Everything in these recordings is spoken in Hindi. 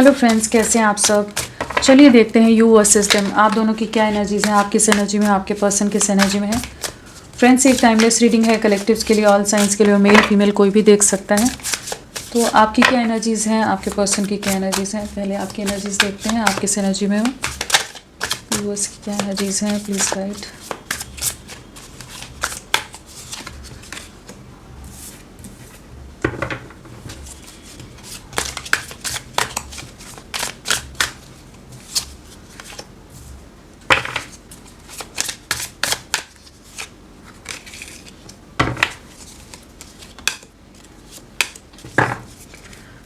हेलो फ्रेंड्स, कैसे हैं आप सब। चलिए देखते हैं यू वर्सेस देम, आप दोनों की क्या एनर्जीज हैं, आप किस एनर्जी में, आपके पर्सन किस एनर्जी में है। फ्रेंड्स, एक टाइमलेस रीडिंग है, कलेक्टिव्स के लिए, ऑल साइंस के लिए, मेल फीमेल कोई भी देख सकता है। तो आपकी क्या एनर्जीज़ हैं, आपके पर्सन की क्या एनर्जीज़ हैं। पहले आपकी एनर्जीज़ देखते हैं, आप किस एनर्जी में हो, व्यूअर्स की क्या एनर्जीज़ हैं, प्लीज़ गाइड।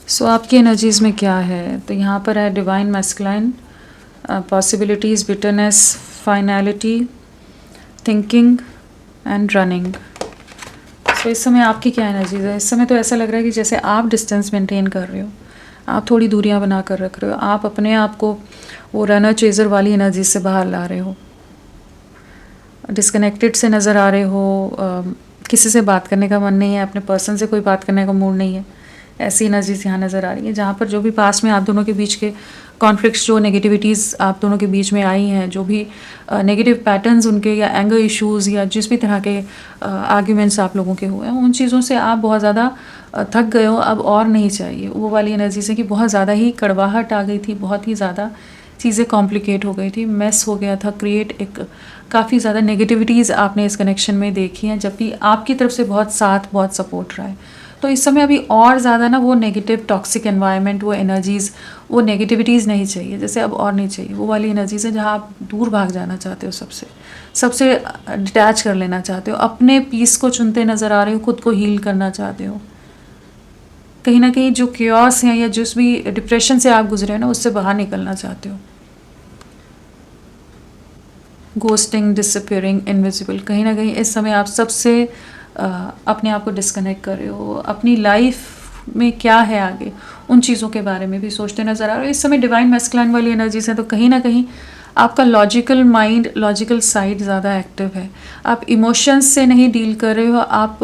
सो आपकी एनर्जीज़ में क्या है, तो यहाँ पर है divine masculine, possibilities, bitterness, finality, thinking and running. So इस समय आपकी क्या एनर्जीज़ है। इस समय तो ऐसा लग रहा है कि जैसे आप डिस्टेंस मेंटेन कर रहे हो, आप थोड़ी दूरियाँ बना कर रख रहे हो, आप अपने आप को वो रनर चेजर वाली एनर्जी से बाहर ला रहे हो, डिस्कनेक्टेड से नज़र आ रहे हो, किसी से बात करने का मन नहीं है, अपने पर्सन से कोई बात करने का मूड नहीं है। ऐसी एनर्जीज यहाँ नज़र आ रही है, जहाँ पर जो भी पास में आप दोनों के बीच के कॉन्फ्लिक्ट्स, जो नेगेटिविटीज़ आप दोनों के बीच में आई हैं, जो भी नेगेटिव पैटर्न्स उनके, या एंगर इश्यूज़, या जिस भी तरह के आर्ग्यूमेंट्स आप लोगों के हुए हैं, उन चीज़ों से आप बहुत ज़्यादा थक गए हो, अब और नहीं चाहिए। वो वाली एनर्जी से कि बहुत ज़्यादा ही कड़वाहट आ गई थी, बहुत ही ज़्यादा चीज़ें कॉम्प्लिकेट हो गई थी, मेस हो गया था, क्रिएट एक काफ़ी ज़्यादा नेगेटिविटीज़ आपने इस कनेक्शन में देखी हैं, जबकि आपकी तरफ से बहुत साथ, बहुत सपोर्ट रहा है। तो इस समय अभी और ज़्यादा ना वो नेगेटिव टॉक्सिक एनवायरनमेंट, वो एनर्जीज़, वो नेगेटिविटीज़ नहीं चाहिए, जैसे अब और नहीं चाहिए। वो वाली एनर्जीज़ है जहाँ आप दूर भाग जाना चाहते हो, सबसे डिटैच कर लेना चाहते हो, अपने पीस को चुनते नज़र आ रहे हो, खुद को हील करना चाहते हो। कहीं ना कहीं जो क्योस है या जिस भी डिप्रेशन से आप गुजरे हो ना, उससे बाहर निकलना चाहते हो। गोस्टिंग, डिसअपियरिंग, इनविजिबल, कहीं ना कहीं इस समय आप सबसे अपने आप को डिस्कनेक्ट कर रहे हो। अपनी लाइफ में क्या है आगे, उन चीज़ों के बारे में भी सोचते नज़र आ रहे हो। इस समय डिवाइन मैस्कुलाइन वाली एनर्जीज हैं, तो कहीं ना कहीं आपका लॉजिकल माइंड, लॉजिकल साइड ज़्यादा एक्टिव है। आप इमोशंस से नहीं डील कर रहे हो, आप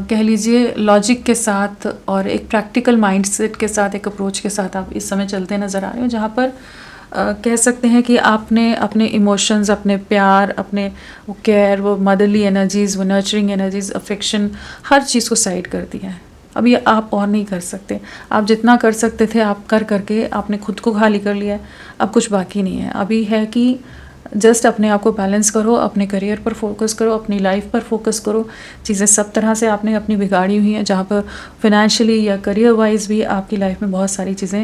कह लीजिए लॉजिक के साथ और एक प्रैक्टिकल माइंडसेट के साथ, एक अप्रोच के साथ आप इस समय चलते नज़र आ रहे हो, जहाँ पर कह सकते हैं कि आपने अपने इमोशंस, अपने प्यार, अपने वो केयर, वो मदरली एनर्जीज़, वो नर्चरिंग एनर्जीज़, अफेक्शन, हर चीज़ को साइड कर दिया है। अभी आप और नहीं कर सकते। आप जितना कर सकते थे आप करके आपने खुद को खाली कर लिया है, अब कुछ बाकी नहीं है। अभी है कि जस्ट अपने आप को बैलेंस करो, अपने करियर पर फोकस करो, अपनी लाइफ पर फोकस करो। चीज़ें सब तरह से आपने अपनी बिगाड़ी हुई हैं, जहाँ पर फिनेंशियली या करियर वाइज भी आपकी लाइफ में बहुत सारी चीज़ें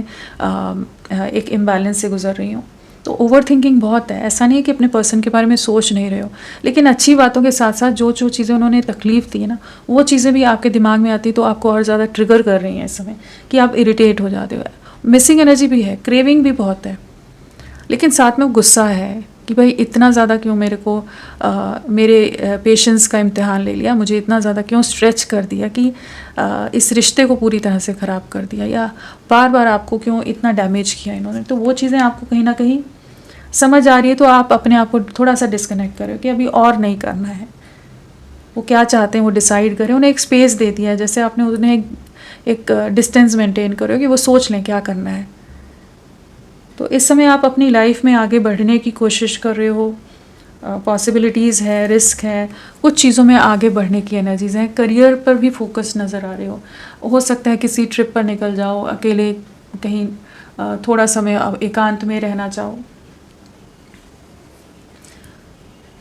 एक इम्बैलेंस से गुजर रही हूँ। तो ओवर थिंकिंग बहुत है। ऐसा नहीं है कि अपने पर्सन के बारे में सोच नहीं रहे हो, लेकिन अच्छी बातों के साथ साथ जो जो चीज़ें उन्होंने तकलीफ़ दी है ना, वो चीज़ें भी आपके दिमाग में आती, तो आपको और ज़्यादा ट्रिगर कर रही हैं इस समय, कि आप इरिटेट हो जाते हो। मिसिंग एनर्जी भी है, क्रेविंग भी बहुत है, लेकिन साथ में गुस्सा है कि भाई इतना ज़्यादा क्यों मेरे को मेरे पेशेंस का इम्तिहान ले लिया, मुझे इतना ज़्यादा क्यों स्ट्रेच कर दिया कि इस रिश्ते को पूरी तरह से ख़राब कर दिया, या बार बार आपको क्यों इतना डैमेज किया इन्होंने। तो वो चीज़ें आपको कहीं ना कहीं समझ आ रही है, तो आप अपने आप को थोड़ा सा डिस्कनेक्ट करो कि अभी और नहीं करना है। वो क्या चाहते हैं वो डिसाइड करें, उन्हें एक स्पेस दे दिया है, जैसे आपने उन्हें एक डिस्टेंस मेंटेन करो कि वो सोच लें क्या करना है। तो इस समय आप अपनी लाइफ में आगे बढ़ने की कोशिश कर रहे हो, पॉसिबिलिटीज़ है, रिस्क है, कुछ चीज़ों में आगे बढ़ने की एनर्जीज़ हैं। करियर पर भी फोकस नज़र आ रहे हो सकता है किसी ट्रिप पर निकल जाओ, अकेले कहीं थोड़ा समय एकांत में रहना चाहो।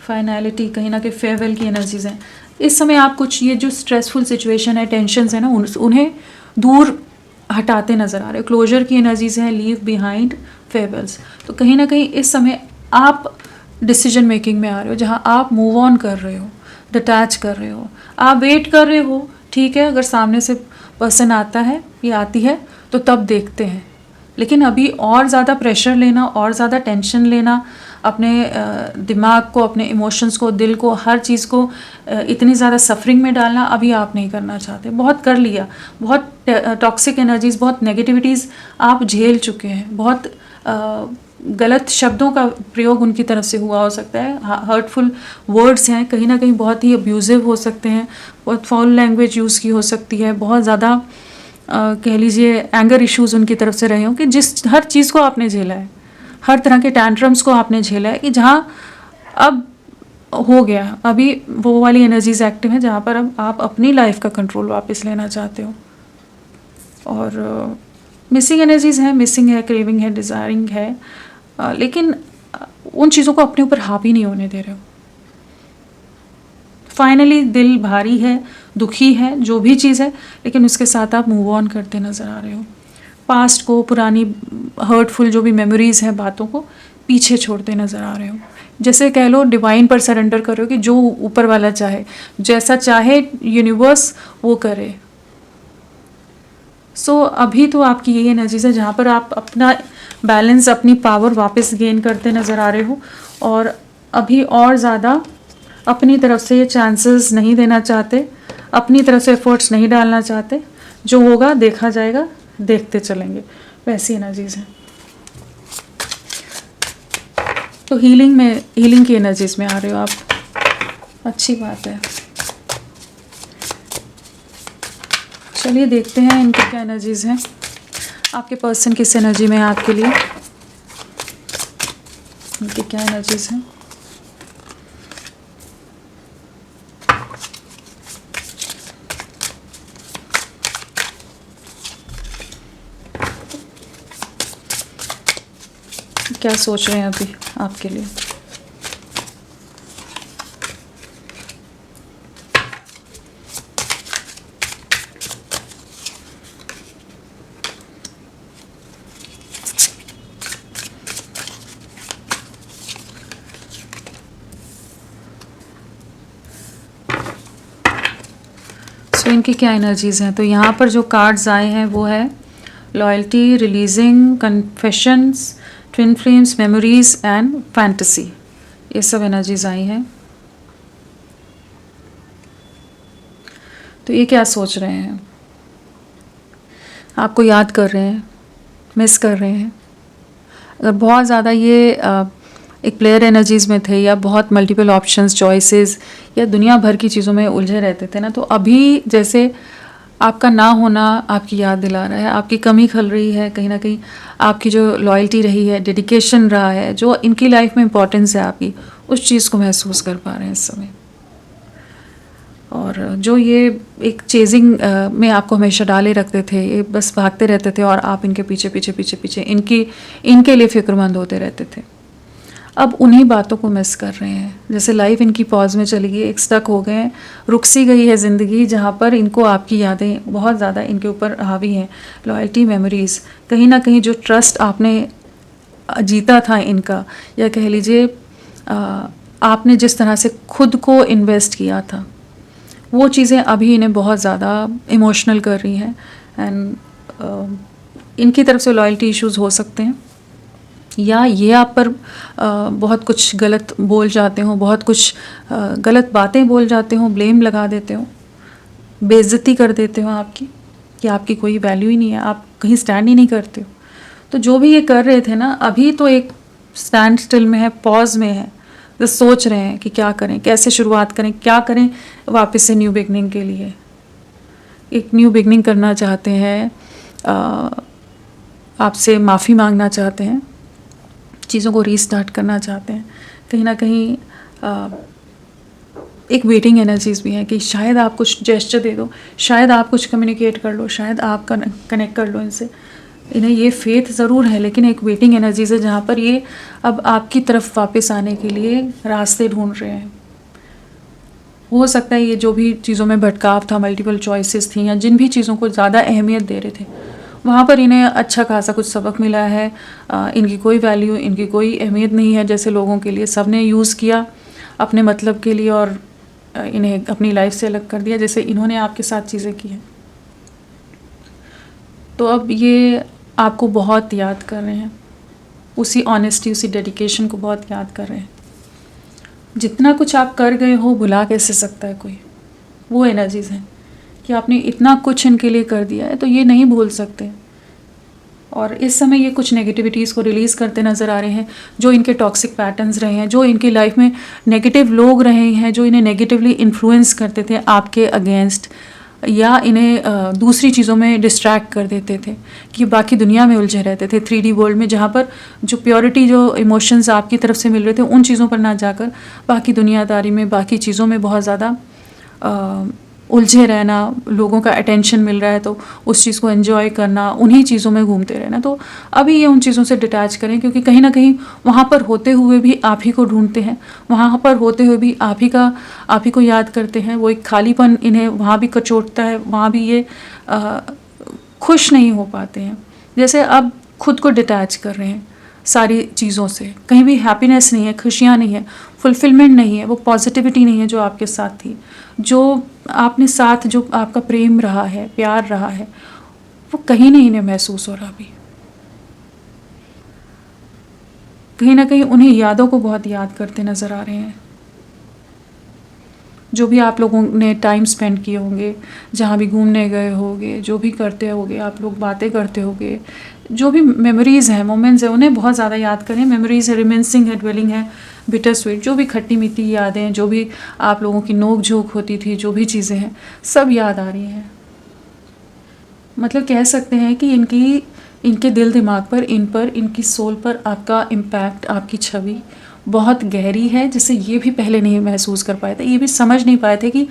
फाइनलिटी, कहीं ना कहीं फेयरवेल की एनर्जीज़ हैं। इस समय आप कुछ ये जो स्ट्रेसफुल सिचुएशन है, टेंशन्स है ना, उन्हें दूर हटाते नज़र आ रहे हो। क्लोजर की एनर्जीज हैं, लीव बिहाइंड, फेयरवेल्स। तो कहीं ना कहीं इस समय आप डिसीजन मेकिंग में आ रहे हो, जहाँ आप मूव ऑन कर रहे हो, डिटैच कर रहे हो, आप वेट कर रहे हो। ठीक है, अगर सामने से पर्सन आता है या आती है तो तब देखते हैं, लेकिन अभी और ज़्यादा प्रेशर लेना, और ज़्यादा टेंशन लेना, अपने दिमाग को, अपने इमोशंस को, दिल को, हर चीज़ को इतनी ज़्यादा सफरिंग में डालना अभी आप नहीं करना चाहते। बहुत कर लिया, बहुत टॉक्सिक एनर्जीज़, बहुत नेगेटिविटीज़ आप झेल चुके हैं। बहुत गलत शब्दों का प्रयोग उनकी तरफ से हुआ हो सकता है, हर्टफुल वर्ड्स हैं, कहीं ना कहीं बहुत ही अब्यूज़िव हो सकते हैं, बहुत फाउल लैंग्वेज यूज़ की हो सकती है, बहुत ज़्यादा कह लीजिए एंगर इश्यूज उनकी तरफ से रहे हों कि जिस हर चीज़ को आपने झेला है, हर तरह के टैंट्रम्स को आपने झेला है, कि जहाँ अब हो गया, अभी वो वाली एनर्जीज एक्टिव हैं जहाँ पर अब आप अपनी लाइफ का कंट्रोल वापस लेना चाहते हो। और मिसिंग एनर्जीज हैं, मिसिंग है, क्रेविंग है, डिज़ायरिंग है, लेकिन उन चीज़ों को अपने ऊपर हावी नहीं होने दे रहे हो। फाइनली दिल भारी है, दुखी है, जो भी चीज़ है, लेकिन उसके साथ आप मूव ऑन करते नज़र आ रहे हो। पास्ट को, पुरानी हर्टफुल जो भी मेमोरीज़ हैं, बातों को पीछे छोड़ते नज़र आ रहे हो। जैसे कह लो डिवाइन पर सरेंडर करो कि जो ऊपर वाला चाहे, जैसा चाहे यूनिवर्स वो करे। अभी तो आपकी यही एनर्जीज है जहाँ पर आप अपना बैलेंस, अपनी पावर वापस गेन करते नज़र आ रहे हो, और अभी और ज़्यादा अपनी तरफ से ये चांसेस नहीं देना चाहते, अपनी तरफ से एफर्ट्स नहीं डालना चाहते। जो होगा देखा जाएगा, देखते चलेंगे, वैसी एनर्जीज हैं। तो हीलिंग की एनर्जीज में आ रहे हो आप, अच्छी बात है। चलिए देखते हैं इनकी क्या एनर्जीज हैं, आपके पर्सन किस एनर्जी में है आपके लिए, इनकी क्या एनर्जीज हैं। क्या सोच रहे हैं अभी आपके लिए। इनकी क्या एनर्जीज़ हैं। तो यहाँ पर जो कार्ड्स आए हैं वो है loyalty, releasing, confessions, twin flames, memories and fantasy, ये सब एनर्जीज आई हैं। तो ये क्या सोच रहे हैं, आपको याद कर रहे हैं, मिस कर रहे हैं। अगर बहुत ज़्यादा ये एक प्लेयर एनर्जीज़ में थे, या बहुत मल्टीपल ऑप्शंस, चॉइसेस, या दुनिया भर की चीज़ों में उलझे रहते थे ना, तो अभी जैसे आपका ना होना आपकी याद दिला रहा है, आपकी कमी खल रही है कहीं ना कहीं, आपकी जो लॉयल्टी रही है, डेडिकेशन रहा है, जो इनकी लाइफ में इम्पोर्टेंस है आपकी, उस चीज़ को महसूस कर पा रहे हैं इस समय। और जो ये एक चेजिंग में आपको हमेशा डाले रखते थे, ये बस भागते रहते थे और आप इनके पीछे पीछे पीछे पीछे इनके लिए फ़िक्रमंद होते रहते थे, अब उन्हीं बातों को मिस कर रहे हैं। जैसे लाइफ इनकी पॉज में चली गई, एक स्टक हो गए हैं, रुक सी गई है ज़िंदगी, जहाँ पर इनको आपकी यादें बहुत ज़्यादा इनके ऊपर हावी हैं। लॉयल्टी, मेमोरीज़, कहीं ना कहीं जो ट्रस्ट आपने जीता था इनका, या कह लीजिए आपने जिस तरह से खुद को इन्वेस्ट किया था, वो चीज़ें अभी इन्हें बहुत ज़्यादा इमोशनल कर रही हैं। एंड इनकी तरफ से लॉयल्टी इश्यूज़ हो सकते हैं, या ये आप पर बहुत कुछ गलत बोल जाते हो, बहुत कुछ गलत बातें बोल जाते हो, ब्लेम लगा देते हो, बेइज्जती कर देते हो आपकी, कि आपकी कोई वैल्यू ही नहीं है, आप कहीं स्टैंड ही नहीं करते हो। तो जो भी ये कर रहे थे ना, अभी तो एक स्टैंड स्टिल में है, पॉज में है, तो सोच रहे हैं कि क्या करें, कैसे शुरुआत करें, क्या करें वापस से न्यू बिगनिंग के लिए। एक न्यू बिगनिंग करना चाहते हैं, आपसे माफ़ी मांगना चाहते हैं, चीज़ों को रीस्टार्ट करना चाहते हैं। कहीं ना कहीं एक वेटिंग एनर्जीज भी है कि शायद आप कुछ जेस्चर दे दो, शायद आप कुछ कम्युनिकेट कर लो, शायद आप कनेक्ट कर लो इनसे। इन्हें ये फेथ ज़रूर है, लेकिन एक वेटिंग एनर्जीज है जहाँ पर ये अब आपकी तरफ वापस आने के लिए रास्ते ढूंढ रहे हैं। हो सकता है ये जो भी चीज़ों में भटकाव था, मल्टीपल चॉइसेस थी, या जिन भी चीज़ों को ज़्यादा अहमियत दे रहे थे, वहाँ पर इन्हें अच्छा खासा कुछ सबक मिला है। इनकी कोई वैल्यू, इनकी कोई अहमियत नहीं है जैसे लोगों के लिए। सब ने यूज़ किया अपने मतलब के लिए, और इन्हें अपनी लाइफ से अलग कर दिया, जैसे इन्होंने आपके साथ चीज़ें की हैं। तो अब ये आपको बहुत याद कर रहे हैं, उसी ऑनेस्टी, उसी डेडिकेशन को बहुत याद कर रहे हैं। जितना कुछ आप कर गए हो भुला कैसे सकता है कोई, वो एनर्जीज हैं कि आपने इतना कुछ इनके लिए कर दिया है, तो ये नहीं भूल सकते। और इस समय ये कुछ नेगेटिविटीज़ को रिलीज़ करते नज़र आ रहे हैं, जो इनके टॉक्सिक पैटर्न्स रहे हैं, जो इनकी लाइफ में नेगेटिव लोग रहे हैं, जो इन्हें नेगेटिवली इन्फ्लुएंस करते थे आपके अगेंस्ट, या इन्हें दूसरी चीज़ों में डिस्ट्रैक्ट कर देते थे कि बाकी दुनिया में उलझे रहते थे 3D वर्ल्ड में, जहाँ पर जो प्योरिटी, जो इमोशंस आपकी तरफ से मिल रहे थे उन चीज़ों पर ना जाकर बाकी दुनियादारी में, बाकी चीज़ों में बहुत ज़्यादा उलझे रहना। लोगों का अटेंशन मिल रहा है तो उस चीज़ को एंजॉय करना, उन्हीं चीज़ों में घूमते रहना। तो अभी ये उन चीज़ों से डिटैच करें, क्योंकि कहीं ना कहीं वहाँ पर होते हुए भी आप ही को ढूंढते हैं, वहाँ पर होते हुए भी आप ही को याद करते हैं। वो एक खालीपन इन्हें वहाँ भी कचोटता है, वहाँ भी ये खुश नहीं हो पाते हैं। जैसे अब खुद को डिटैच कर रहे हैं सारी चीज़ों से, कहीं भी हैप्पीनेस नहीं है, खुशियाँ नहीं है, फुलफिलमेंट नहीं है, वो पॉजिटिविटी नहीं है जो आपके साथ थी, जो आपने साथ, जो आपका प्रेम रहा है, प्यार रहा है, वो कहीं नहीं इन्हें महसूस हो रहा अभी। कहीं ना कहीं उन्हें यादों को बहुत याद करते नज़र आ रहे हैं। जो भी आप लोगों ने टाइम स्पेंड किए होंगे, जहाँ भी घूमने गए होंगे, जो भी करते होंगे, आप लोग बातें करते होंगे, जो भी मेमोरीज़ हैं, मोमेंट्स हैं, उन्हें बहुत ज़्यादा याद करें। मेमोरीज़ है, रिमेंसिंग है, ड्वेलिंग है, बिटर स्वीट, जो भी खट्टी मीठी यादें, जो भी आप लोगों की नोक झोंक होती थी, जो भी चीज़ें हैं, सब याद आ रही हैं। मतलब कह सकते हैं कि इनके दिल दिमाग पर, इनकी सोल पर आपका इम्पैक्ट, आपकी छवि बहुत गहरी है, जिसे ये भी पहले नहीं महसूस कर पाए थे, ये भी समझ नहीं पाए थे कि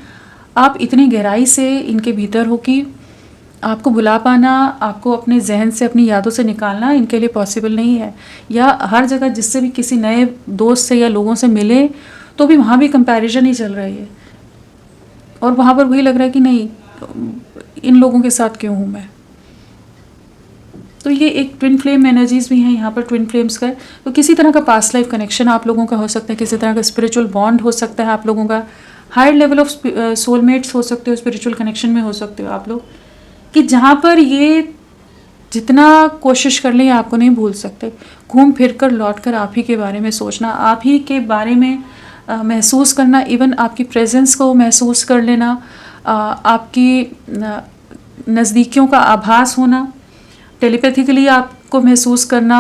आप इतनी गहराई से इनके भीतर हो कि आपको बुला पाना, आपको अपने जहन से, अपनी यादों से निकालना इनके लिए पॉसिबल नहीं है। या हर जगह जिससे भी किसी नए दोस्त से या लोगों से मिले तो भी वहाँ भी कंपैरिजन ही चल रही है, और वहाँ पर वही लग रहा है कि नहीं, इन लोगों के साथ क्यों हूँ मैं। तो ये एक ट्विन फ्लेम एनर्जीज भी हैं यहाँ पर, ट्विन फ्लेम्स का। तो किसी तरह का पास्ट लाइफ कनेक्शन आप लोगों का हो सकता है, किसी तरह का स्पिरिचुअल बॉन्ड हो सकता है आप लोगों का, हायर लेवल ऑफ सोलमेट्स हो सकते हो, स्पिरिचुअल कनेक्शन में हो सकते हो आप लोग, कि जहाँ पर ये जितना कोशिश कर लें आपको नहीं भूल सकते। घूम फिर कर लौट कर आप ही के बारे में सोचना, आप ही के बारे में महसूस करना, इवन आपकी प्रेजेंस को महसूस कर लेना, आपकी नज़दीकियों का आभास होना, टेलीपैथिकली आपको महसूस करना,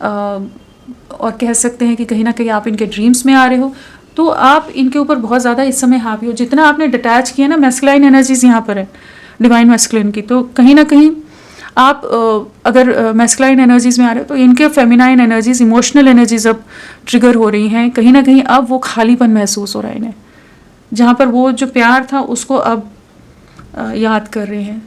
और कह सकते हैं कि कहीं ना कहीं आप इनके ड्रीम्स में आ रहे हो। तो आप इनके ऊपर बहुत ज़्यादा इस समय हावी हो। जितना आपने डिटैच किया ना, मैस्कुलाइन एनर्जीज यहाँ पर है, डिवाइन मैस्कुलिन की, तो कहीं ना कहीं आप अगर मैस्कुलाइन एनर्जीज में आ रहे हो तो इनके फेमिनाइन एनर्जीज, इमोशनल एनर्जीज अब ट्रिगर हो रही हैं। कहीं ना कहीं अब वो खालीपन महसूस हो रहा है इन्हें, जहाँ पर वो जो प्यार था उसको अब याद कर रहे हैं।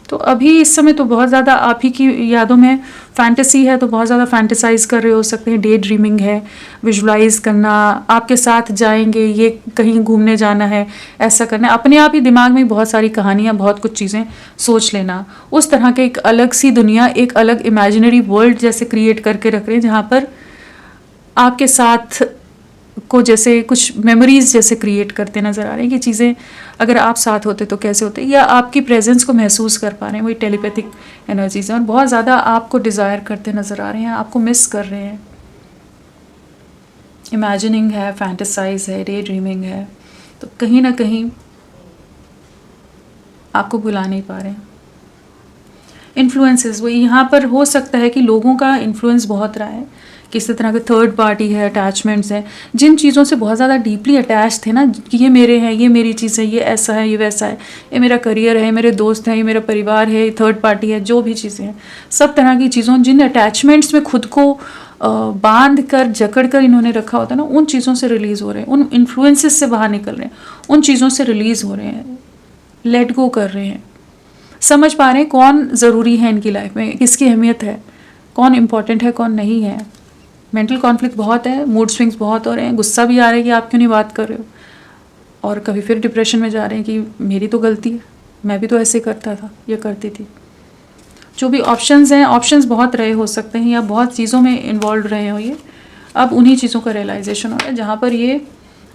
तो अभी इस समय तो बहुत ज़्यादा आप ही की यादों में फैंटेसी है, तो बहुत ज़्यादा फैंटेसाइज कर रहे हो सकते हैं, डे ड्रीमिंग है, विजुलाइज करना, आपके साथ जाएंगे, ये कहीं घूमने जाना है, ऐसा करना है, अपने आप ही दिमाग में बहुत सारी कहानियाँ, बहुत कुछ चीज़ें सोच लेना, उस तरह के एक अलग सी दुनिया, एक अलग इमेजिनरी वर्ल्ड जैसे क्रिएट करके रख रहे हैं, जहाँ पर आपके साथ को जैसे कुछ मेमोरीज जैसे क्रिएट करते नज़र आ रहे हैं कि चीज़ें अगर आप साथ होते तो कैसे होते, या आपकी प्रेजेंस को महसूस कर पा रहे हैं, वही टेलीपैथिक एनर्जीज हैं, और बहुत ज़्यादा आपको डिज़ायर करते नज़र आ रहे हैं, आपको मिस कर रहे हैं। इमेजिनिंग है, फैंटेसाइज है, डे ड्रीमिंग है, तो कहीं ना कहीं आपको भुला नहीं पा रहे हैं। इन्फ्लुएंसेस, वो यहाँ पर हो सकता है कि लोगों का इन्फ्लुएंस बहुत रहा है, किसी तरह के थर्ड पार्टी है, अटैचमेंट्स हैं, जिन चीज़ों से बहुत ज़्यादा डीपली अटैच थे ना, कि ये मेरे हैं, ये मेरी चीज़ है, ये ऐसा है, ये वैसा है, ये मेरा करियर है, मेरे दोस्त हैं, ये मेरा परिवार है, ये थर्ड पार्टी है, जो भी चीज़ें हैं, सब तरह की चीज़ों, जिन अटैचमेंट्स में खुद को बांध कर, जकड़ कर इन्होंने रखा होता है ना, उन चीज़ों से रिलीज़ हो रहे हैं, उन इन्फ्लुएंसेस से बाहर निकल रहे हैं, उन चीज़ों से रिलीज़ हो रहे हैं, लेट गो कर रहे हैं, समझ पा रहे हैं कौन ज़रूरी है इनकी लाइफ में, किसकी अहमियत है, कौन इम्पॉर्टेंट है, कौन नहीं है। मेंटल कॉन्फ्लिक्ट बहुत है, मूड स्विंग्स बहुत हो रहे हैं, गुस्सा भी आ रहा है कि आप क्यों नहीं बात कर रहे हो, और कभी फिर डिप्रेशन में जा रहे हैं कि मेरी तो गलती है, मैं भी तो ऐसे करता था या करती थी। जो भी ऑप्शंस हैं, ऑप्शंस बहुत रहे हो सकते हैं, या बहुत चीज़ों में इन्वॉल्व रहे हो ये, अब उन्हीं चीज़ों का रियलाइजेशन हो रहा है, जहाँ पर ये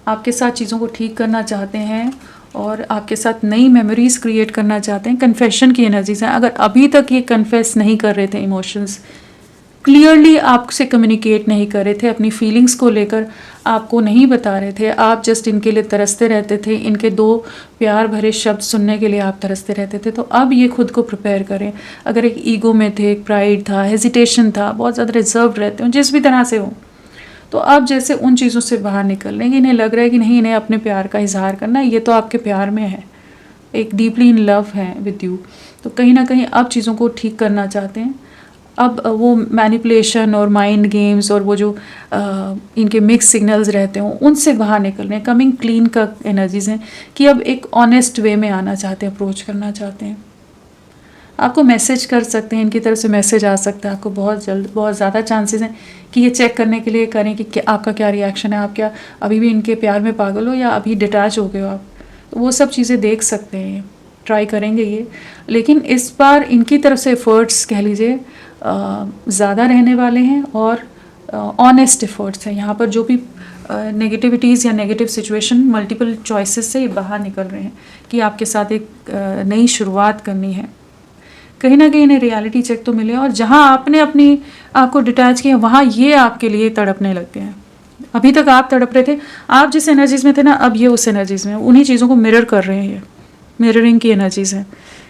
आपके साथ चीज़ों को ठीक करना चाहते हैं और आपके साथ नई मेमोरीज क्रिएट करना चाहते हैं। कन्फेशन की एनर्जीज हैं, अगर अभी तक ये कन्फेस नहीं कर रहे थे, इमोशंस क्लियरली आपसे कम्युनिकेट नहीं कर रहे थे, अपनी फीलिंग्स को लेकर आपको नहीं बता रहे थे, आप जस्ट इनके लिए तरसते रहते थे, इनके दो प्यार भरे शब्द सुनने के लिए आप तरसते रहते थे, तो अब ये खुद को प्रिपेयर करें। अगर एक ईगो में थे, एक प्राइड था, हेजिटेशन था, बहुत ज़्यादा रिजर्व रहते हो, जिस भी तरह से हो, तो आप जैसे उन चीज़ों से बाहर निकल रहे हैं, इन्हें लग रहा है कि नहीं, इन्हें अपने प्यार का इजहार करना है, ये तो आपके प्यार में है, एक डीपली इन लव है विद यू। तो कहीं ना कहीं आप चीज़ों को ठीक करना चाहते हैं। अब वो मैनिपुलेशन और माइंड गेम्स और वो जो इनके मिक्स सिग्नल्स रहते हैं उनसे बाहर निकल रहे हैं। कमिंग क्लीन का एनर्जीज हैं कि अब एक ऑनेस्ट वे में आना चाहते हैं, अप्रोच करना चाहते हैं। आपको मैसेज कर सकते हैं, इनकी तरफ से मैसेज आ सकता है आपको बहुत जल्द। बहुत ज़्यादा चांसेस हैं कि ये चेक करने के लिए करें कि आपका क्या रिएक्शन है, आप क्या अभी भी इनके प्यार में पागल हो या अभी डिटैच हो गए हो आप। तो वो सब चीज़ें देख सकते हैं, ट्राई करेंगे ये। लेकिन इस बार इनकी तरफ से एफ़र्ट्स कह लीजिए ज़्यादा रहने वाले हैं और ऑनेस्ट एफ़र्ट्स हैं। यहाँ पर जो भी नेगेटिविटीज़ या नेगेटिव सिचुएशन मल्टीपल चॉइसेस से बाहर निकल रहे हैं कि आपके साथ एक नई शुरुआत करनी है। कहीं ना कहीं इन्हें रियलिटी चेक तो मिले और जहाँ आपने अपनी आपको डिटैच किया वहाँ ये आपके लिए तड़पने लग गए हैं। अभी तक आप तड़प रहे थे, आप जिस एनर्जीज़ में थे ना, अब ये उस एनर्जीज़ में, उन्हीं चीज़ों को मिरर कर रहे हैं। ये मिररिंग की एनर्जीज़ हैं।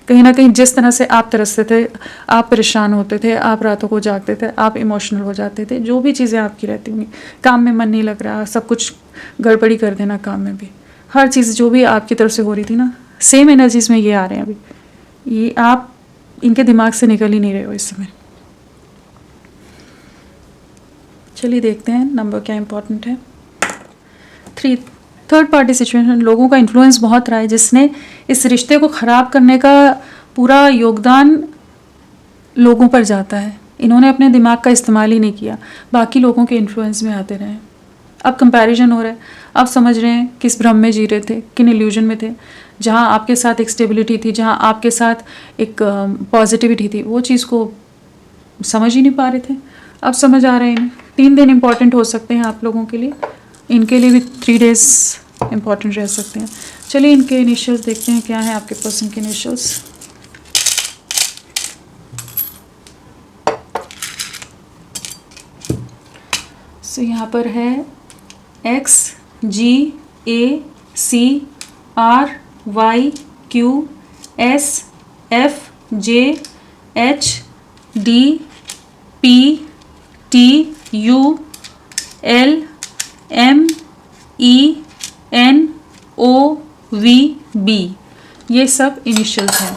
कहीं ना कहीं जिस तरह से आप तरसते थे, आप परेशान होते थे, आप रातों को जागते थे, आप इमोशनल हो जाते थे, जो भी चीज़ें आपकी रहती होंगी, काम में मन नहीं लग रहा, सब कुछ गड़बड़ी कर देना काम में भी, हर चीज़ जो भी आपकी तरफ से हो रही थी ना, सेम एनर्जीज़ में ये आ रहे हैं अभी। ये आप इनके दिमाग से निकल ही नहीं रहे हो इस समय। चलिए देखते हैं नंबर क्या इम्पोर्टेंट है। 3 थर्ड पार्टी सिचुएशन, लोगों का इन्फ्लुएंस बहुत रहा है जिसने इस रिश्ते को ख़राब करने का पूरा योगदान लोगों पर जाता है। इन्होंने अपने दिमाग का इस्तेमाल ही नहीं किया, बाकी लोगों के इन्फ्लुएंस में आते रहे। अब कंपैरिजन हो रहा है, अब समझ रहे हैं किस भ्रम में जी रहे थे, किन इल्यूजन में थे। जहाँ आपके साथ एक स्टेबिलिटी थी, जहाँ आपके साथ एक पॉजिटिविटी थी, वो चीज़ को समझ ही नहीं पा रहे थे, अब समझ आ रहे हैं। 3 दिन इम्पॉर्टेंट हो सकते हैं आप लोगों के लिए, इनके लिए भी 3 डेज इम्पॉर्टेंट रह सकते हैं। चलिए इनके इनिशियल्स देखते हैं क्या है आपके पर्सन के इनिशियल्स। सो यहाँ पर है XGACRYQSFJHDPTULMENOVB, ये सब इनिशियल्स हैं।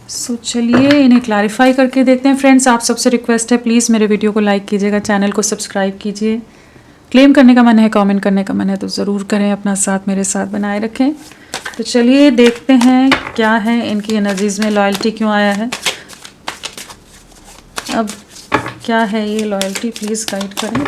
सो चलिए इन्हें क्लैरिफाई करके देखते हैं। फ्रेंड्स, आप सबसे रिक्वेस्ट है, प्लीज़ मेरे वीडियो को लाइक कीजिएगा, चैनल को सब्सक्राइब कीजिए। क्लेम करने का मन है, कमेंट करने का मन है तो ज़रूर करें, अपना साथ मेरे साथ बनाए रखें। तो चलिए देखते हैं क्या है इनकी एनर्जीज़ में, लॉयल्टी क्यों आया है, अब क्या है ये लॉयल्टी, प्लीज़ गाइड करें।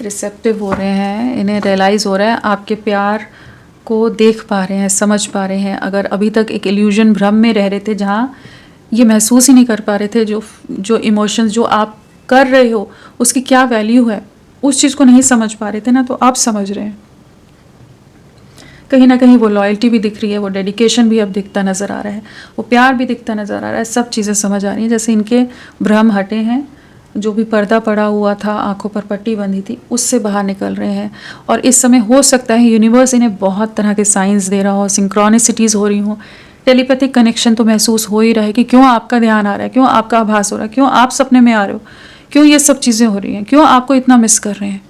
रिसेप्टिव हो रहे हैं, इन्हें रियलाइज़ हो रहा है, आपके प्यार को देख पा रहे हैं, समझ पा रहे हैं। अगर अभी तक एक इल्यूजन भ्रम में रह रहे थे जहाँ ये महसूस ही नहीं कर पा रहे थे जो इमोशंस जो आप कर रहे हो उसकी क्या वैल्यू है, उस चीज़ को नहीं समझ पा रहे थे ना, तो आप समझ रहे हैं। कहीं ना कहीं वो लॉयल्टी भी दिख रही है, वो डेडिकेशन भी अब दिखता नज़र आ रहा है, वो प्यार भी दिखता नज़र आ रहा है, सब चीज़ें समझ आ रही हैं। जैसे इनके भ्रम हटे हैं, जो भी पर्दा पड़ा हुआ था, आंखों पर पट्टी बंधी थी, उससे बाहर निकल रहे हैं। और इस समय हो सकता है यूनिवर्स इन्हें बहुत तरह के साइंस दे रहा हो, सिंक्रोनिसिटीज़ हो रही हो, टेलीपैथिक कनेक्शन तो महसूस हो ही रहा है कि क्यों आपका ध्यान आ रहा है, क्यों आपका आभास हो रहा है, क्यों आप सपने में आ रहे हो, क्यों ये सब चीज़ें हो रही हैं, क्यों आपको इतना मिस कर रहे हैं।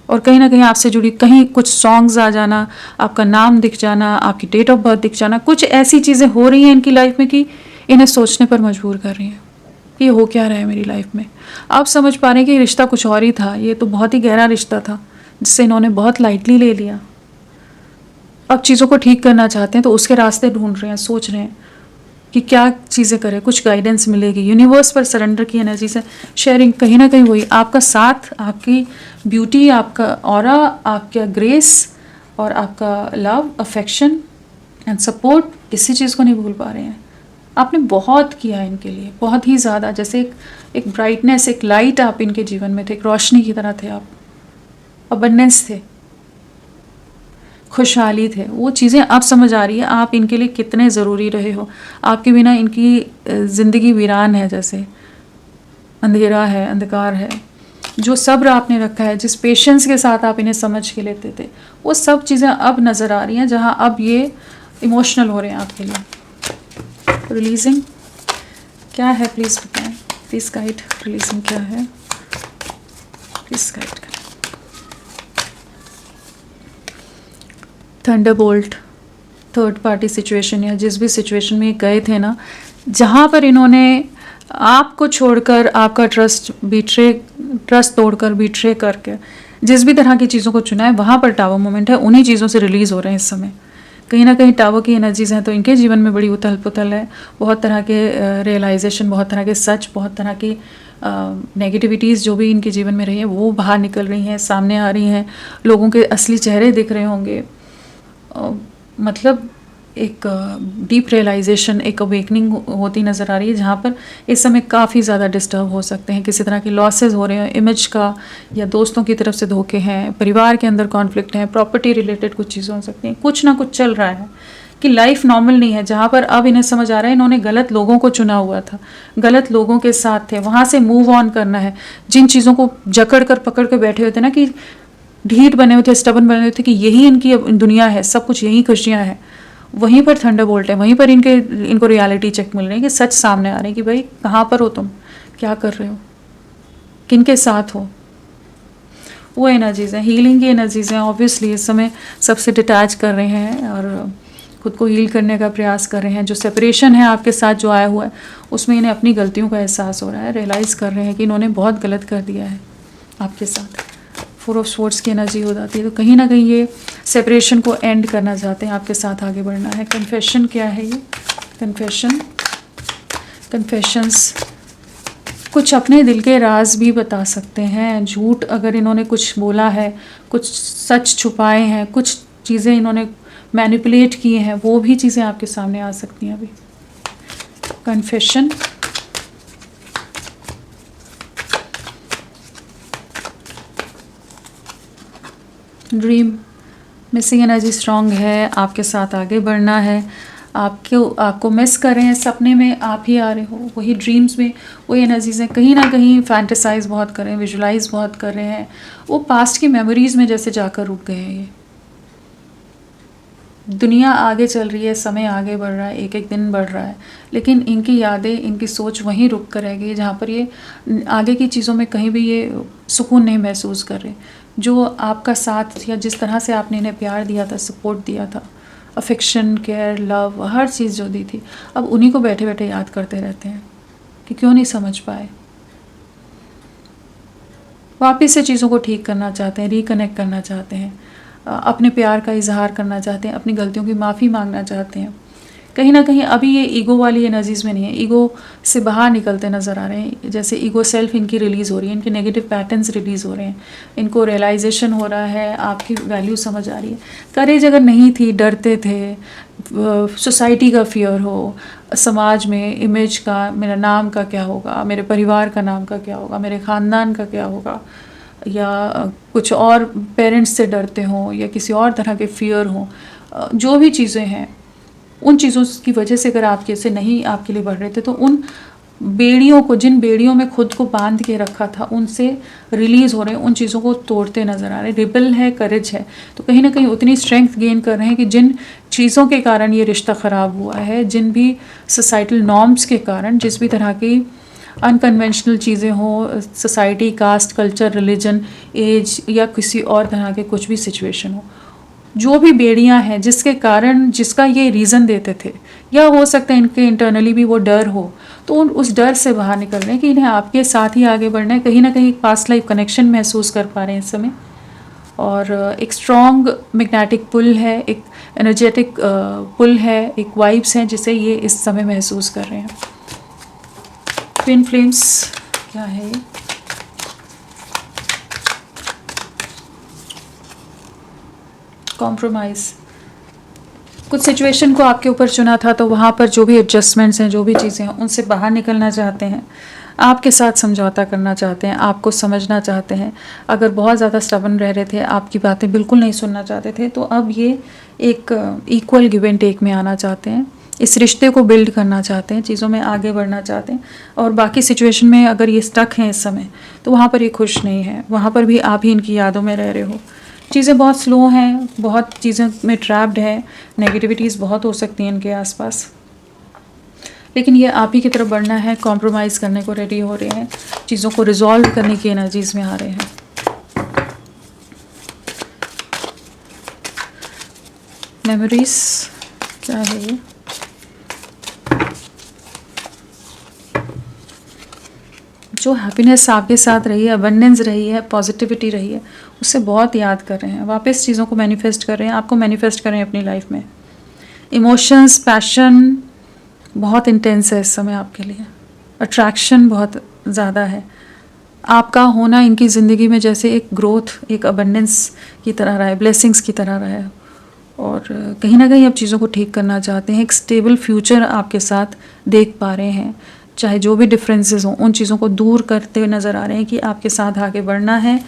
और कहीं ना कहीं आपसे जुड़ी कहीं कुछ सॉन्ग्स आ जाना, आपका नाम दिख जाना, आपकी डेट ऑफ बर्थ दिख जाना, कुछ ऐसी चीज़ें हो रही हैं इनकी लाइफ में कि इन्हें सोचने पर मजबूर कर रही हैं कि ये हो क्या रहा है मेरी लाइफ में। आप समझ पा रहे हैं कि रिश्ता कुछ और ही था, ये तो बहुत ही गहरा रिश्ता था जिससे इन्होंने बहुत लाइटली ले लिया। अब चीज़ों को ठीक करना चाहते हैं तो उसके रास्ते ढूंढ रहे हैं, सोच रहे हैं कि क्या चीज़ें करें, कुछ गाइडेंस मिलेगी। यूनिवर्स पर सरेंडर की एनर्जी से शेयरिंग, कहीं ना कहीं वही आपका साथ, आपकी ब्यूटी, आपका ऑरा, आपका ग्रेस और आपका लव, अफेक्शन एंड सपोर्ट, किसी चीज़ को नहीं भूल पा रहे हैं। आपने बहुत किया है इनके लिए, बहुत ही ज़्यादा, जैसे एक ब्राइटनेस, एक लाइट आप इनके जीवन में थे, एक रोशनी की तरह थे आप, अबंडेंस थे, खुशहाली थे। वो चीज़ें अब समझ आ रही है आप इनके लिए कितने ज़रूरी रहे हो। आपके बिना इनकी ज़िंदगी वीरान है, जैसे अंधेरा है, अंधकार है। जो सब्र आपने रखा है, जिस पेशेंस के साथ आप इन्हें समझ के लेते थे, वो सब चीज़ें अब नज़र आ रही हैं। जहाँ अब ये इमोशनल हो रहे हैं आपके लिए। रिलीजिंग क्या है प्लीज़ बताएं, प्लीज़ गाइड। रिलीजिंग क्या है, प्लीज़ गाइड करें। थंडरबोल्ट, थर्ड पार्टी सिचुएशन, या जिस भी सिचुएशन में गए थे ना, जहाँ पर इन्होंने आपको छोड़कर आपका ट्रस्ट तोड़कर बिट्रे करके जिस भी तरह की चीज़ों को चुना है, वहाँ पर टावर मोमेंट है, उन्हीं चीज़ों से रिलीज़ हो रहे हैं इस समय। कहीं ना कहीं टावर की एनर्जीज हैं, तो इनके जीवन में बड़ी उथल पुथल है, बहुत तरह के रियलाइजेशन, बहुत तरह के सच, बहुत तरह की नेगेटिविटीज़ जो भी इनके जीवन में रही है वो बाहर निकल रही हैं, सामने आ रही हैं, लोगों के असली चेहरे दिख रहे होंगे। मतलब एक डीप रियलाइजेशन, एक अवेकनिंग होती नज़र आ रही है, जहाँ पर इस समय काफ़ी ज़्यादा डिस्टर्ब हो सकते हैं, किसी तरह के लॉसेस हो रहे हैं इमेज का, या दोस्तों की तरफ से धोखे हैं, परिवार के अंदर कॉन्फ्लिक्ट हैं, प्रॉपर्टी रिलेटेड कुछ चीज़ें हो सकती हैं, कुछ ना कुछ चल रहा है कि लाइफ नॉर्मल नहीं है, जहाँ पर अब इन्हें समझ आ रहा है इन्होंने गलत लोगों को चुना हुआ था, गलत लोगों के साथ थे, वहाँ से मूव ऑन करना है। जिन चीज़ों को जकड़ कर पकड़ कर बैठे होते ना, कि ढीठ बने हुए थे, स्टबन बने हुए थे कि यही इनकी दुनिया है, सब कुछ यही खुशियाँ हैं, वहीं पर थंडरबोल्ट है, वहीं पर इनको रियलिटी चेक मिल रही है कि सच सामने आ रहे हैं कि भाई कहाँ पर हो तुम, क्या कर रहे हो, किन के साथ हो। वो एनर्जीज़ हैं, हीलिंग की एनर्जीज़ हैं। ऑब्वियसली इस समय सबसे डिटैच कर रहे हैं और खुद को हील करने का प्रयास कर रहे हैं। जो सेपरेशन है आपके साथ जो आया हुआ है, उसमें इन्हें अपनी गलतियों का एहसास हो रहा है, रियलाइज़ कर रहे हैं कि इन्होंने बहुत गलत कर दिया है आपके साथ। 4 ऑफ स्वॉर्ड्स की एनर्जी हो जाती है, तो कहीं ना कहीं ये सेपरेशन को एंड करना चाहते हैं, आपके साथ आगे बढ़ना है। कन्फेशन क्या है ये, कन्फेशंस, कुछ अपने दिल के राज भी बता सकते हैं। झूठ अगर इन्होंने कुछ बोला है, कुछ सच छुपाए हैं, कुछ चीज़ें इन्होंने मैनिपुलेट किए हैं, वो भी चीज़ें आपके सामने आ सकती हैं अभी। Confession, dream, missing energy strong है, आपके साथ आगे बढ़ना है, आपको मिस कर रहे हैं, सपने में आप ही आ रहे हो, वही ड्रीम्स में वही एनर्जीज हैं, कहीं ना कहीं फैंटेसाइज बहुत कर रहे हैं, विजुलाइज बहुत कर रहे हैं, वो पास्ट की मेमोरीज में जैसे जाकर रुक गए हैं। ये दुनिया आगे चल रही है, समय आगे बढ़ रहा है, एक एक दिन बढ़ रहा है, लेकिन इनकी यादें, इनकी सोच वहीं रुक कर रह गई, जहाँ पर ये आगे की चीज़ों में कहीं भी ये सुकून नहीं महसूस कर रहे। जो आपका साथ या जिस तरह से आपने इन्हें प्यार दिया था, सपोर्ट दिया था, अफेक्शन, केयर, लव, हर चीज़ जो दी थी, अब उन्हीं को बैठे बैठे याद करते रहते हैं कि क्यों नहीं समझ पाए। वापस से चीज़ों को ठीक करना चाहते हैं, रिकनेक्ट करना चाहते हैं, अपने प्यार का इजहार करना चाहते हैं, अपनी गलतियों की माफ़ी मांगना चाहते हैं। कहीं ना कहीं अभी ये ईगो वाली एनर्जीज़ में नहीं है, ईगो से बाहर निकलते नज़र आ रहे हैं। जैसे ईगो सेल्फ इनकी रिलीज़ हो रही है, इनके नेगेटिव पैटर्न्स रिलीज़ हो रहे हैं, इनको रियलाइजेशन हो रहा है, आपकी वैल्यू समझ आ रही है। करेज अगर नहीं थी, डरते थे, सोसाइटी का फियर हो, समाज में इमेज का, मेरा नाम का क्या होगा, मेरे परिवार का नाम का क्या होगा, मेरे ख़ानदान का क्या होगा, या कुछ और पेरेंट्स से डरते हों, या किसी और तरह के फियर हों, जो भी चीज़ें हैं, उन चीज़ों की वजह से अगर आप जैसे नहीं आपके लिए बढ़ रहे थे, तो उन बेड़ियों को, जिन बेड़ियों में खुद को बांध के रखा था, उनसे रिलीज़ हो रहे हैं, उन चीज़ों को तोड़ते नज़र आ रहे हैं। रिबल है, करेज है, तो कहीं ना कहीं उतनी स्ट्रेंथ गेन कर रहे हैं कि जिन चीज़ों के कारण ये रिश्ता ख़राब हुआ है, जिन भी सोसाइटल नॉर्म्स के कारण, जिस भी तरह की अनकन्वेंशनल चीज़ें हो, society, caste, culture, religion, age, या किसी और तरह के कुछ भी सिचुएशन हो, जो भी बेड़ियां हैं जिसके कारण, जिसका ये रीज़न देते थे, या हो सकता है इनके इंटरनली भी वो डर हो, तो उस डर से बाहर निकल रहे हैं कि इन्हें आपके साथ ही आगे बढ़ना है। कहीं ना कहीं पास्ट लाइफ कनेक्शन महसूस कर पा रहे हैं इस समय, और एक स्ट्रॉन्ग मैग्नेटिक पुल है, एक एनर्जेटिक पुल है, एक वाइब्स हैं जिसे ये इस समय महसूस कर रहे हैं। ट्विन फ्लेम्स क्या है ये, कॉम्प्रोमाइज़, कुछ सिचुएशन को आपके ऊपर चुना था, तो वहाँ पर जो भी एडजस्टमेंट्स हैं, जो भी चीज़ें हैं, उनसे बाहर निकलना चाहते हैं, आपके साथ समझौता करना चाहते हैं, आपको समझना चाहते हैं। अगर बहुत ज़्यादा स्टबन रह रहे थे, आपकी बातें बिल्कुल नहीं सुनना चाहते थे, तो अब ये एक इक्वल गिव एंड टेक में आना चाहते हैं, इस रिश्ते को बिल्ड करना चाहते हैं, चीज़ों में आगे बढ़ना चाहते हैं। और बाकी सिचुएशन में अगर ये स्टक हैं इस समय, तो वहाँ पर ये खुश नहीं है, वहाँ पर भी आप ही इनकी यादों में रह रहे हो। चीज़ें बहुत स्लो हैं, बहुत चीज़ों में ट्रैप्ड है, नेगेटिविटीज़ बहुत हो सकती हैं इनके आसपास, लेकिन ये आप ही की तरफ बढ़ना है, कॉम्प्रोमाइज़ करने को रेडी हो रहे हैं, चीज़ों को रिजॉल्व करने की एनर्जीज़ में आ रहे हैं। मेमोरीज क्या है ये? जो हैप्पीनेस आपके साथ रही है, अबंडेंस रही है, पॉजिटिविटी रही है, उससे बहुत याद कर रहे हैं, वापस चीज़ों को मैनिफेस्ट कर रहे हैं, आपको मैनिफेस्ट कर रहे हैं अपनी लाइफ में। इमोशंस, पैशन बहुत इंटेंस है इस समय आपके लिए, अट्रैक्शन बहुत ज़्यादा है, आपका होना इनकी ज़िंदगी में जैसे एक ग्रोथ, एक अबंडेंस की तरह रहा है, ब्लेसिंग्स की तरह रहा है, और कहीं ना कहीं आप चीज़ों को ठीक करना चाहते हैं, एक स्टेबल फ्यूचर आपके साथ देख पा रहे हैं, चाहे जो भी डिफरेंसेस हों उन चीज़ों को दूर करते हुए नज़र आ रहे हैं कि आपके साथ आगे बढ़ना है।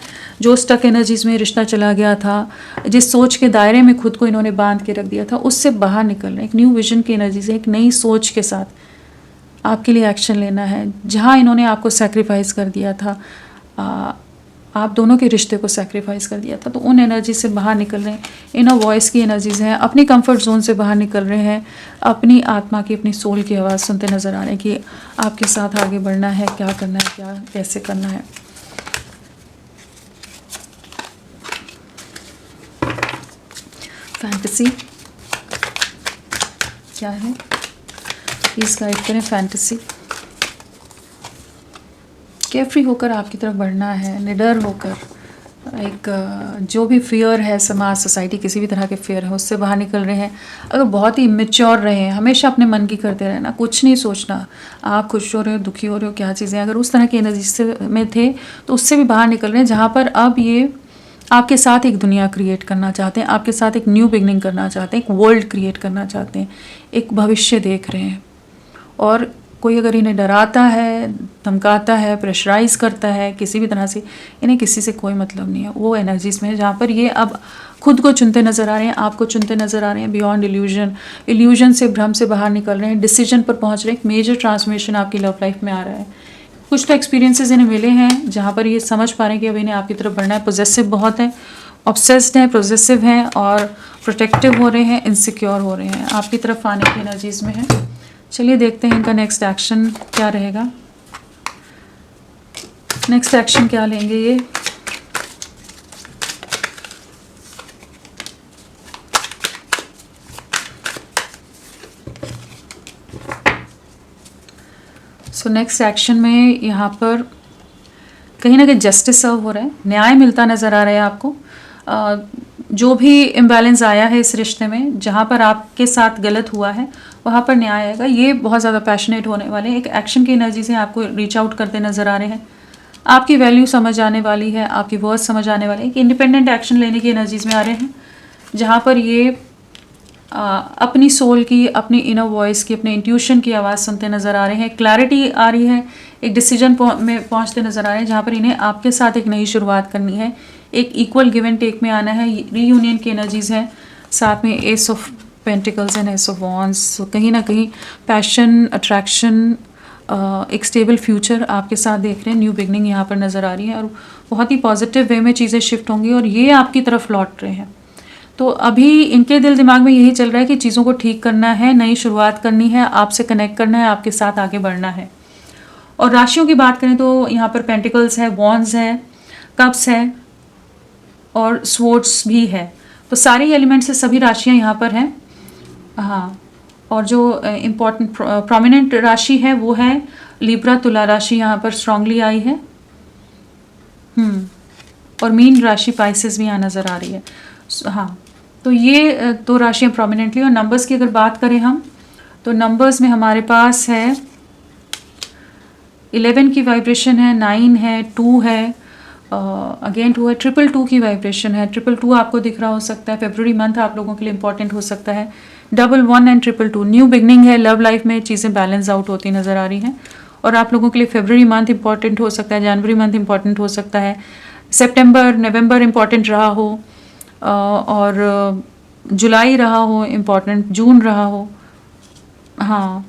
जो स्टक एनर्जीज़ में रिश्ता चला गया था, जिस सोच के दायरे में खुद को इन्होंने बांध के रख दिया था, उससे बाहर निकल रहे हैं, एक न्यू विजन की एनर्जी से, एक नई सोच के साथ आपके लिए एक्शन लेना है। जहाँ इन्होंने आपको सेक्रीफाइस कर दिया था, आप दोनों के रिश्ते को सेक्रीफाइस कर दिया था, तो उन एनर्जी से बाहर निकल रहे हैं। इनर वॉइस की एनर्जीज हैं, अपनी कंफर्ट जोन से बाहर निकल रहे हैं, अपनी आत्मा की, अपनी सोल की आवाज़ सुनते नज़र आ रहे हैं कि आपके साथ आगे बढ़ना है, क्या करना है, क्या कैसे करना है। फैंटेसी क्या है, प्लीज़ गाइड करें। फैंटेसी केयरफ्री होकर आपकी तरफ बढ़ना है, निडर होकर, एक जो भी फियर है, समाज, सोसाइटी, किसी भी तरह के फियर है उससे बाहर निकल रहे हैं। अगर बहुत ही इमेच्योर रहे हैं, हमेशा अपने मन की करते रहना, कुछ नहीं सोचना, आप खुश हो रहे हो, दुखी हो रहे हो, क्या चीज़ें, अगर उस तरह की एनर्जी से में थे तो उससे भी बाहर निकल रहे हैं, जहाँ पर अब ये आपके साथ एक दुनिया क्रिएट करना चाहते हैं, आपके साथ एक न्यू बिगनिंग करना चाहते हैं, एक वर्ल्ड क्रिएट करना चाहते हैं, एक भविष्य देख रहे हैं। और कोई अगर इन्हें डराता है, धमकाता है, प्रेशराइज करता है किसी भी तरह से, इन्हें किसी से कोई मतलब नहीं है। वो एनर्जीज में है जहाँ पर ये अब खुद को चुनते नज़र आ रहे हैं, आपको चुनते नज़र आ रहे हैं, बियॉन्ड इल्यूजन, इल्यूजन से, भ्रम से बाहर निकल रहे हैं, डिसीजन पर पहुँच रहे हैं, एक मेजर ट्रांसफॉर्मेशन आपकी लव लाइफ में आ रहा है। कुछ तो एक्सपीरियंसेस इन्हें मिले हैं जहाँ पर ये समझ पा रहे हैं कि अब इन्हें आपकी तरफ बढ़ना है। पोजेसिव बहुत है, ऑब्सेस्ड हैं, पोजेसिव हैं और प्रोटेक्टिव हो रहे हैं, इनसिक्योर हो रहे हैं, आपकी तरफ आने की एनर्जीज में है। चलिए देखते हैं इनका नेक्स्ट एक्शन क्या रहेगा, नेक्स्ट एक्शन क्या लेंगे ये। सो नेक्स्ट एक्शन में यहाँ पर कहीं ना कहीं जस्टिस सर्व हो रहा है, न्याय मिलता नज़र आ रहा है आपको। जो भी इम्बैलेंस आया है इस रिश्ते में, जहाँ पर आपके साथ गलत हुआ है वहाँ पर न्याय आएगा। ये बहुत ज़्यादा पैशनेट होने वाले हैं, एक एक्शन की एनर्जी से आपको रीच आउट करते नज़र आ रहे हैं, आपकी वैल्यू समझ आने वाली है, आपकी वर्थ समझ आने वाली है, एक इंडिपेंडेंट एक्शन लेने की एनर्जीज में आ रहे हैं, जहाँ पर ये अपनी सोल की, अपनी इनर वॉइस की, अपने इंट्यूशन की आवाज़ सुनते नज़र आ रहे हैं, क्लैरिटी आ रही है, एक डिसीजन में पहुँचते नज़र आ रहे हैं, जहाँ पर इन्हें आपके साथ एक नई शुरुआत करनी है, एक इक्वल गिव एंड टेक में आना है, रीयूनियन की एनर्जीज हैं, साथ में S of pentacles and S of wands. कहीं ना कहीं पैशन, अट्रैक्शन, एक स्टेबल फ्यूचर आपके साथ देख रहे हैं, न्यू बिगनिंग यहाँ पर नज़र आ रही है, और बहुत ही पॉजिटिव वे में चीज़ें शिफ्ट होंगी और ये आपकी तरफ लौट रहे हैं। तो अभी इनके दिल दिमाग में यही चल रहा है कि चीज़ों को ठीक करना है, नई शुरुआत करनी है, आपसे कनेक्ट करना है, आपके साथ आगे बढ़ना है। और राशियों की बात करें तो यहाँ पर पेंटिकल्स है, वॉन्ड्स है, कप्स है और स्वॉर्ड्स भी है, तो सारे एलिमेंट्स से सभी राशियाँ यहाँ पर हैं। हाँ, और जो इम्पॉर्टेंट प्रोमिनेंट राशि है वो है लिब्रा, तुला राशि यहाँ पर स्ट्रांगली आई है। और मीन राशि पाइसेस भी यहाँ नज़र आ रही है। हाँ, तो ये दो राशियाँ प्रोमिनेंटली। और नंबर्स की अगर बात करें हम, तो नंबर्स में हमारे पास है 11 की वाइब्रेशन है, 9 है, 2 है, अगेन 2 है, 222 की वाइब्रेशन है। 222 आपको दिख रहा हो सकता है, फेब्रुवरी मंथ आप लोगों के लिए इंपॉर्टेंट हो सकता है। 11 एंड 222 न्यू बिगनिंग है, लव लाइफ में चीज़ें बैलेंस आउट होती नज़र आ रही हैं, और आप लोगों के लिए फेब्रुवरी मंथ इंपॉर्टेंट हो सकता है, जनवरी मंथ इंपॉर्टेंट हो सकता है, सितंबर, नवंबर इंपॉर्टेंट रहा हो, और जुलाई रहा हो इम्पॉर्टेंट, जून रहा हो। हाँ,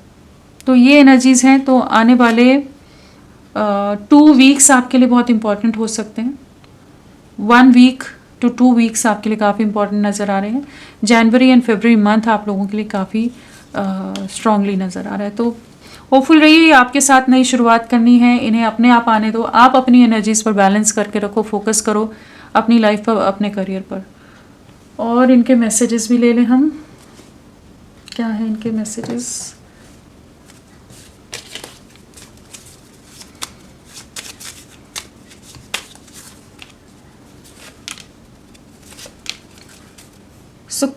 तो ये एनर्जीज़ हैं। तो आने वाले 2 वीक्स आपके लिए बहुत इंपॉर्टेंट हो सकते हैं। 1 वीक to 2 वीक्स आपके लिए काफ़ी इंपॉर्टेंट नज़र आ रहे हैं। जनवरी एंड फरवरी मंथ आप लोगों के लिए काफ़ी स्ट्रांगली नज़र आ रहा है। तो होपफुल रहिए, आपके साथ नई शुरुआत करनी है, इन्हें अपने आप आने दो। आप अपनी एनर्जीज पर बैलेंस करके रखो, फोकस करो अपनी लाइफ पर, अपने करियर पर। और इनके मैसेजेस भी ले लें हम, क्या है इनके मैसेजेस।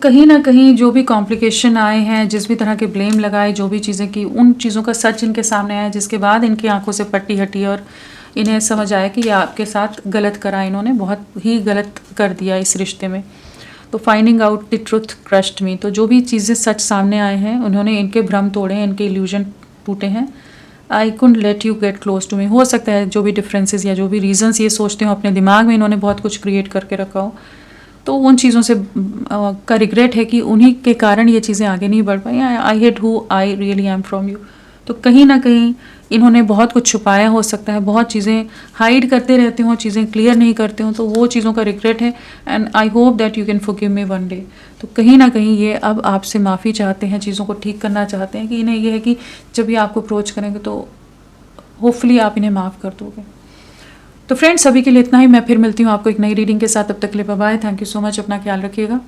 कहीं ना कहीं जो भी कॉम्प्लिकेशन आए हैं, जिस भी तरह के ब्लेम लगाए, जो भी चीज़ें की, उन चीज़ों का सच इनके सामने आया, जिसके बाद इनकी आंखों से पट्टी हटी और इन्हें समझ आया कि ये आपके साथ गलत करा, इन्होंने बहुत ही गलत कर दिया इस रिश्ते में। तो finding out the truth crushed me. तो जो भी चीज़ें सच सामने आए हैं, उन्होंने इनके भ्रम तोड़े हैं, इनके इल्यूजन टूटे हैं। I couldn't let you get close to me. हो सकता है जो भी डिफरेंसेस या जो भी रीजंस ये सोचते हो, अपने दिमाग में इन्होंने बहुत कुछ क्रिएट करके रखा हो, तो उन चीज़ों से का रिग्रेट है कि उन्हीं के कारण ये चीज़ें आगे नहीं बढ़ पाई। I hate who I really am from you. तो कहीं ना कहीं इन्होंने बहुत कुछ छुपाया हो सकता है, बहुत चीज़ें हाइड करते रहते हो, चीज़ें क्लियर नहीं करते हो, तो वो चीज़ों का रिग्रेट है। And I hope that you can forgive me one day. तो कहीं ना कहीं ये अब आपसे माफ़ी चाहते हैं, चीज़ों को ठीक करना चाहते हैं, कि इन्हें ये है कि जब ये आपको अप्रोच करेंगे तो होपफुली आप इन्हें माफ़ कर दोगे। तो फ्रेंड्स, अभी के लिए इतना ही। मैं फिर मिलती हूँ आपको एक नई रीडिंग के साथ। तब तक के लिए bye bye. Thank you so much. अपना ख्याल रखिएगा।